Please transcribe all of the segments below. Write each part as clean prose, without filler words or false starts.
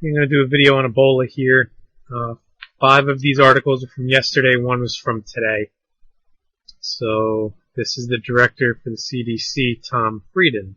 I'm going to do a video on Ebola here. 5 of these articles are from yesterday, 1 was from today. So this is the director for the CDC, Tom Frieden.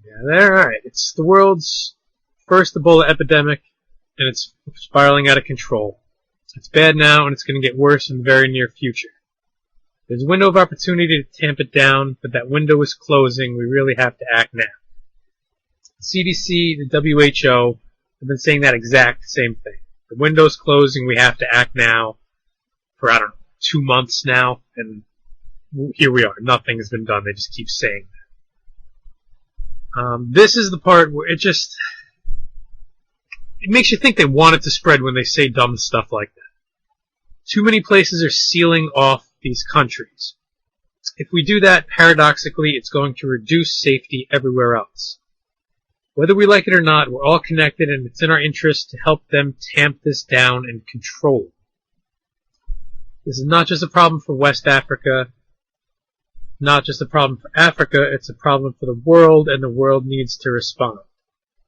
Yeah, there, alright. It's the world's first Ebola epidemic, and it's spiraling out of control. It's bad now, and it's going to get worse in the very near future. There's a window of opportunity to tamp it down, but that window is closing. We really have to act now. The CDC, the WHO, have been saying that exact same thing. The window's closing, we have to act now for, 2 months now, and here we are. Nothing has been done. They just keep saying that. This is the part where it makes you think they want it to spread when they say dumb stuff like that. Too many places are sealing off these countries. If we do that, paradoxically, it's going to reduce safety everywhere else. Whether we like it or not, we're all connected, and it's in our interest to help them tamp this down and control it. This is not just a problem for West Africa, not just a problem for Africa, it's a problem for the world, and the world needs to respond.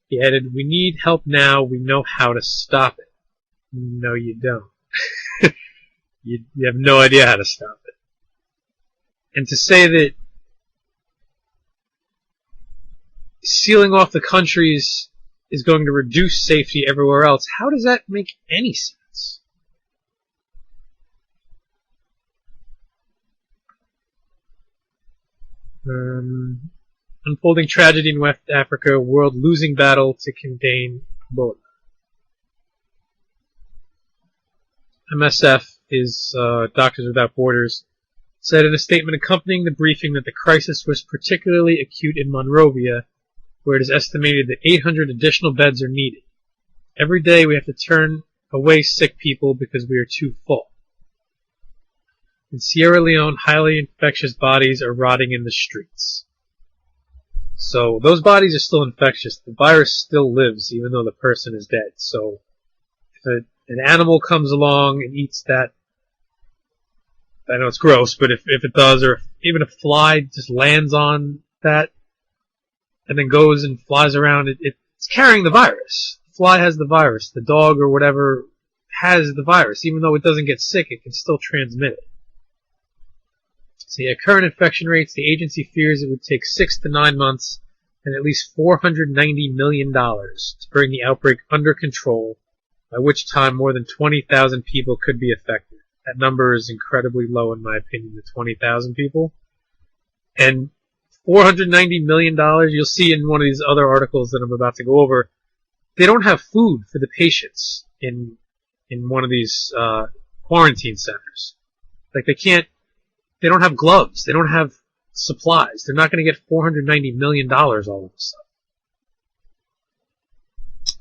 He added, we need help now, we know how to stop it. No, you don't. You have no idea how to stop it. And to say that sealing off the countries is going to reduce safety everywhere else, how does that make any sense? Unfolding tragedy in West Africa, world losing battle to contain Ebola. MSF is Doctors Without Borders, said in a statement accompanying the briefing that the crisis was particularly acute in Monrovia, where it is estimated that 800 additional beds are needed. Every day we have to turn away sick people because we are too full. In Sierra Leone, highly infectious bodies are rotting in the streets. So those bodies are still infectious. The virus still lives even though the person is dead. So if an animal comes along and eats that, I know it's gross, but if it does, or even a fly just lands on that and then goes and flies around, it's carrying the virus. The fly has the virus. The dog or whatever has the virus. Even though it doesn't get sick, it can still transmit it. So at current infection rates, the agency fears it would take 6 to 9 months and at least $490 million to bring the outbreak under control, by which time more than 20,000 people could be affected. That number is incredibly low in my opinion, the 20,000 people. And $490 million, you'll see in one of these other articles that I'm about to go over, they don't have food for the patients in one of these quarantine centers. Like they don't have gloves, they don't have supplies. They're not going to get $490 million all of a sudden.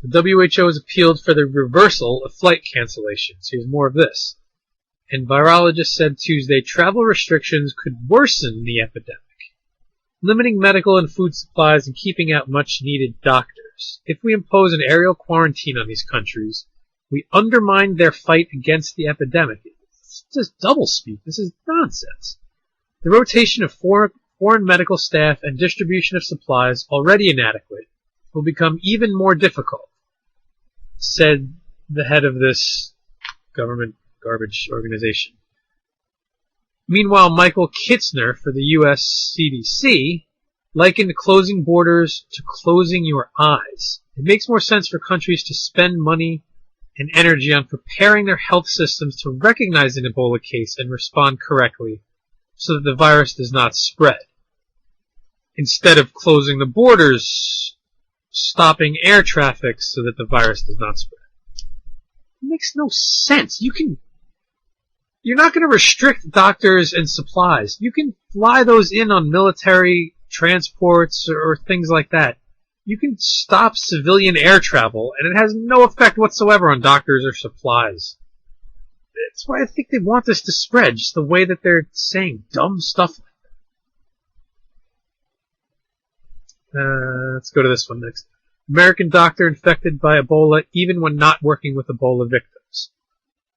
The WHO has appealed for the reversal of flight cancellations. Here's more of this. And virologists said Tuesday travel restrictions could worsen the epidemic, limiting medical and food supplies and keeping out much-needed doctors. If we impose an aerial quarantine on these countries, we undermine their fight against the epidemic. It's just doublespeak. This is nonsense. The rotation of foreign medical staff and distribution of supplies, already inadequate, will become even more difficult, said the head of this government garbage organization. Meanwhile, Michael Kitzner for the U.S. CDC likened closing borders to closing your eyes. It makes more sense for countries to spend money and energy on preparing their health systems to recognize an Ebola case and respond correctly so that the virus does not spread. Instead of closing the borders, stopping air traffic so that the virus does not spread. It makes no sense. You're not going to restrict doctors and supplies. You can fly those in on military transports or things like that. You can stop civilian air travel, and it has no effect whatsoever on doctors or supplies. That's why I think they want this to spread, just the way that they're saying dumb stuff like that. Let's go to this one next. American doctor infected by Ebola even when not working with Ebola victims.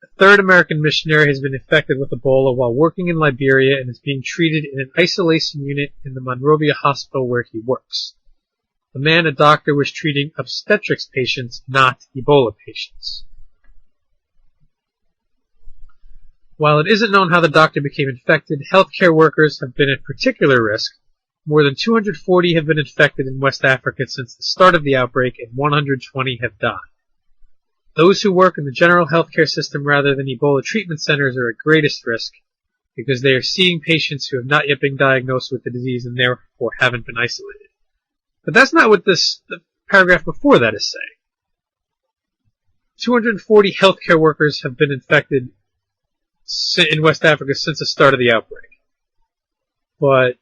A third American missionary has been infected with Ebola while working in Liberia and is being treated in an isolation unit in the Monrovia hospital where he works. a doctor was treating obstetrics patients, not Ebola patients. While it isn't known how the doctor became infected, healthcare workers have been at particular risk. More than 240 have been infected in West Africa since the start of the outbreak, and 120 have died. Those who work in the general healthcare system rather than Ebola treatment centers are at greatest risk because they are seeing patients who have not yet been diagnosed with the disease and therefore haven't been isolated. But that's not what the paragraph before that is saying. 240 healthcare workers have been infected in West Africa since the start of the outbreak. But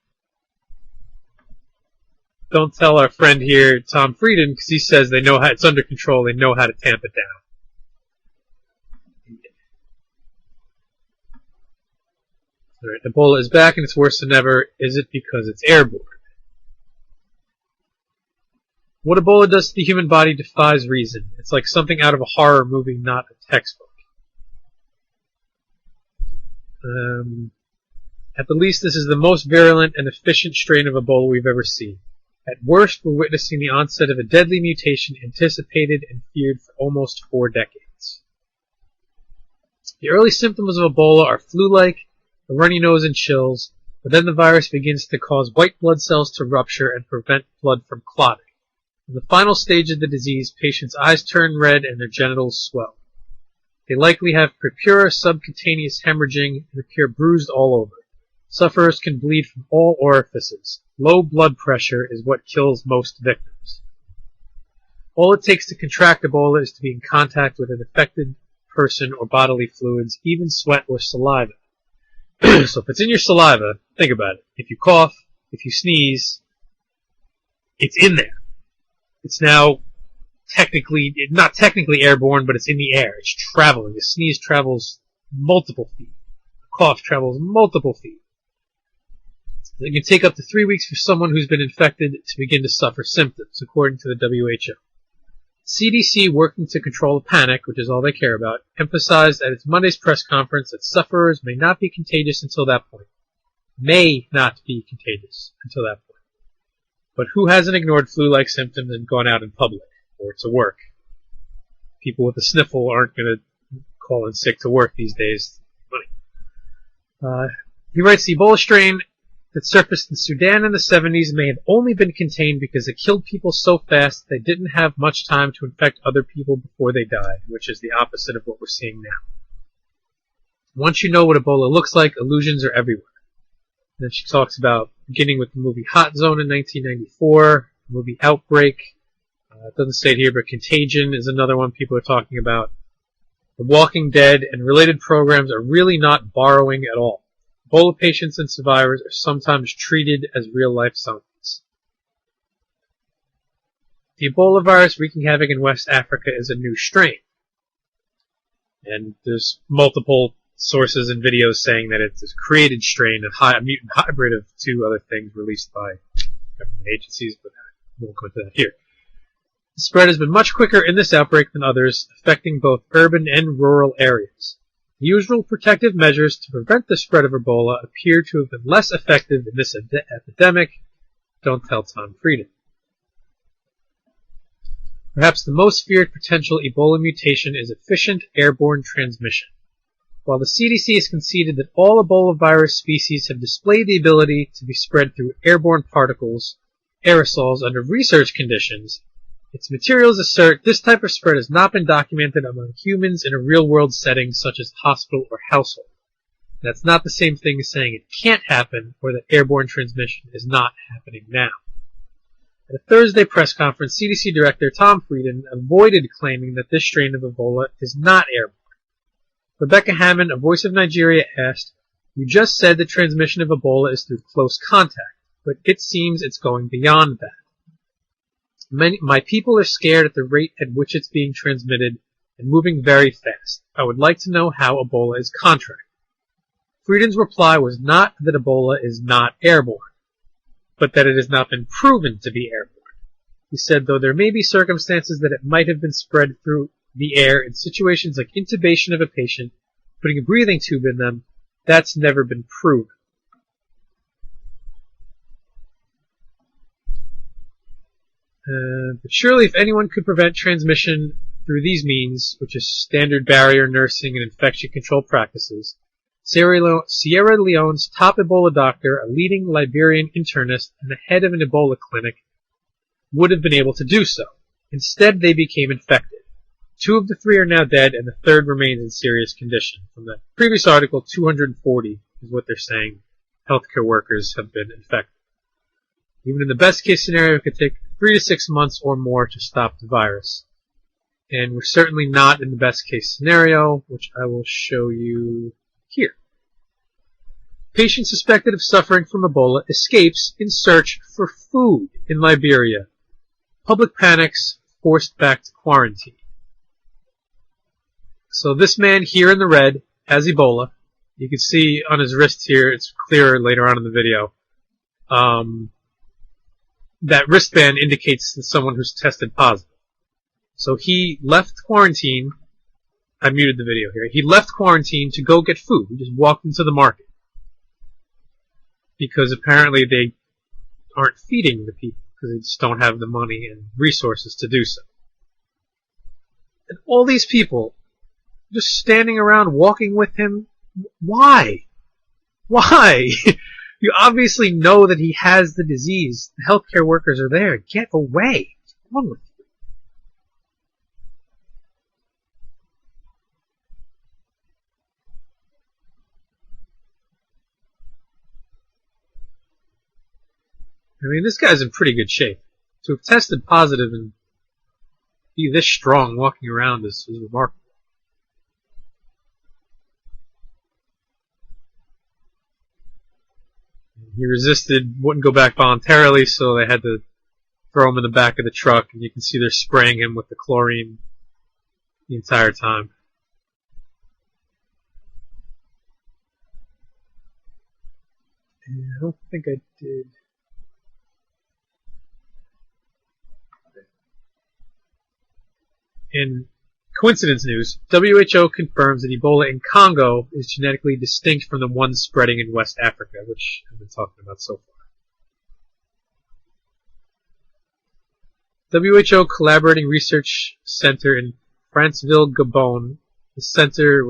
don't tell our friend here, Tom Frieden, because he says they know how it's under control, they know how to tamp it down. Alright, Ebola is back and it's worse than ever. Is it because it's airborne? What Ebola does to the human body defies reason. It's like something out of a horror movie, not a textbook. At the least, this is the most virulent and efficient strain of Ebola we've ever seen. At worst, we're witnessing the onset of a deadly mutation anticipated and feared for almost 4 decades. The early symptoms of Ebola are flu-like, a runny nose and chills, but then the virus begins to cause white blood cells to rupture and prevent blood from clotting. In the final stage of the disease, patients' eyes turn red and their genitals swell. They likely have purpura subcutaneous hemorrhaging and appear bruised all over. Sufferers can bleed from all orifices. Low blood pressure is what kills most victims. All it takes to contract Ebola is to be in contact with an affected person or bodily fluids, even sweat or saliva. So if it's in your saliva, think about it. If you cough, if you sneeze, it's in there. It's now not technically airborne, but it's in the air. It's traveling. The sneeze travels multiple feet. The cough travels multiple feet. It can take up to 3 weeks for someone who's been infected to begin to suffer symptoms, according to the WHO. CDC, working to control the panic, which is all they care about, emphasized at its Monday's press conference that sufferers may not be contagious until that point. May not be contagious until that point. But who hasn't ignored flu-like symptoms and gone out in public or to work? People with a sniffle aren't going to call in sick to work these days. He writes, the Ebola strain that surfaced in Sudan in the 70s may have only been contained because it killed people so fast they didn't have much time to infect other people before they died, which is the opposite of what we're seeing now. Once you know what Ebola looks like, illusions are everywhere. And then she talks about beginning with the movie Hot Zone in 1994, the movie Outbreak. It doesn't state here, but Contagion is another one people are talking about. The Walking Dead and related programs are really not borrowing at all. Ebola patients and survivors are sometimes treated as real-life zombies. The Ebola virus wreaking havoc in West Africa is a new strain. And there's multiple sources and videos saying that it's this created strain, a mutant hybrid of 2 other things released by government agencies, but I won't go into that here. The spread has been much quicker in this outbreak than others, affecting both urban and rural areas. The usual protective measures to prevent the spread of Ebola appear to have been less effective in this epidemic. Don't tell Tom Frieden. Perhaps the most feared potential Ebola mutation is efficient airborne transmission. While the CDC has conceded that all Ebola virus species have displayed the ability to be spread through airborne particles, aerosols, under research conditions, its materials assert this type of spread has not been documented among humans in a real-world setting such as hospital or household. That's not the same thing as saying it can't happen or that airborne transmission is not happening now. At a Thursday press conference, CDC Director Tom Frieden avoided claiming that this strain of Ebola is not airborne. Rebecca Hammond, a Voice of Nigeria, asked, "You just said the transmission of Ebola is through close contact, but it seems it's going beyond that. My people are scared at the rate at which it's being transmitted and moving very fast. I would like to know how Ebola is contracted." Frieden's reply was not that Ebola is not airborne, but that it has not been proven to be airborne. He said, though there may be circumstances that it might have been spread through the air in situations like intubation of a patient, putting a breathing tube in them, that's never been proven. But surely if anyone could prevent transmission through these means, which is standard barrier nursing and infection control practices, Sierra Leone's top Ebola doctor, a leading Liberian internist, and the head of an Ebola clinic would have been able to do so. Instead, they became infected. 2 of the 3 are now dead, and the 3rd remains in serious condition. From the previous article, 240 is what they're saying healthcare workers have been infected. Even in the best case scenario, it could take 3 to 6 months or more to stop the virus. And we're certainly not in the best case scenario, which I will show you here. Patient suspected of suffering from Ebola escapes in search for food in Liberia. Public panics, forced back to quarantine. So this man here in the red has Ebola. You can see on his wrist here, it's clearer later on in the video. That wristband indicates that someone who's tested positive. So he left quarantine. I muted the video here. He left quarantine to go get food. He just walked into the market. Because apparently they aren't feeding the people because they just don't have the money and resources to do so. And all these people just standing around walking with him. Why? Why? You obviously know that he has the disease. The healthcare workers are there. Get away. What's wrong with you? I mean, this guy's in pretty good shape. To have tested positive and be this strong walking around is remarkable. He resisted, wouldn't go back voluntarily, so they had to throw him in the back of the truck, and you can see they're spraying him with the chlorine the entire time. And I don't think I did. In coincidence news, WHO confirms that Ebola in Congo is genetically distinct from the one spreading in West Africa, which I've been talking about so far. WHO Collaborating Research Center in Franceville, Gabon. The center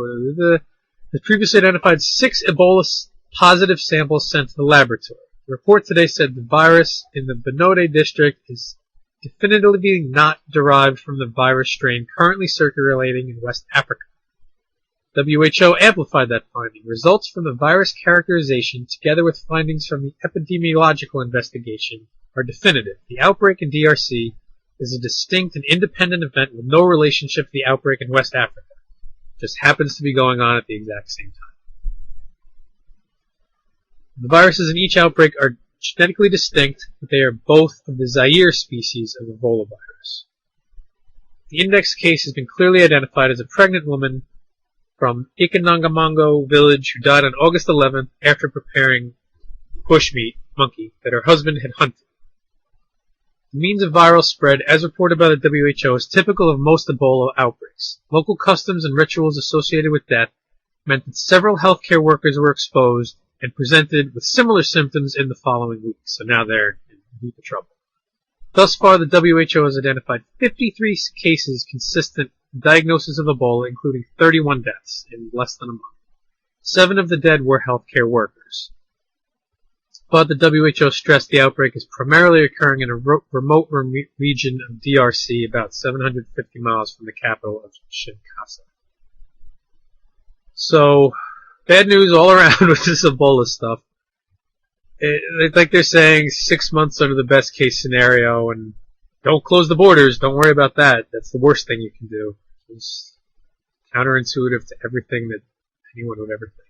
has previously identified 6 Ebola-positive samples sent to the laboratory. The report today said the virus in the Benode district is definitively not derived from the virus strain currently circulating in West Africa. WHO amplified that finding. Results from the virus characterization, together with findings from the epidemiological investigation, are definitive. The outbreak in DRC is a distinct and independent event with no relationship to the outbreak in West Africa. It just happens to be going on at the exact same time. The viruses in each outbreak are genetically distinct, but they are both of the Zaire species of Ebola virus. The index case has been clearly identified as a pregnant woman from Ikanangamongo village who died on August 11th after preparing bushmeat monkey that her husband had hunted. The means of viral spread, as reported by the WHO, is typical of most Ebola outbreaks. Local customs and rituals associated with death meant that several healthcare workers were exposed and presented with similar symptoms in the following weeks. So now they're in deep trouble. Thus far, the WHO has identified 53 cases consistent with diagnosis of Ebola, including 31 deaths in less than a month. 7 of the dead were healthcare workers. But the WHO stressed the outbreak is primarily occurring in a remote region of DRC about 750 miles from the capital of Kinshasa. So, bad news all around with this Ebola stuff. Like they're saying 6 months under the best case scenario, and don't close the borders, don't worry about that. That's the worst thing you can do. It's counterintuitive to everything that anyone would ever think.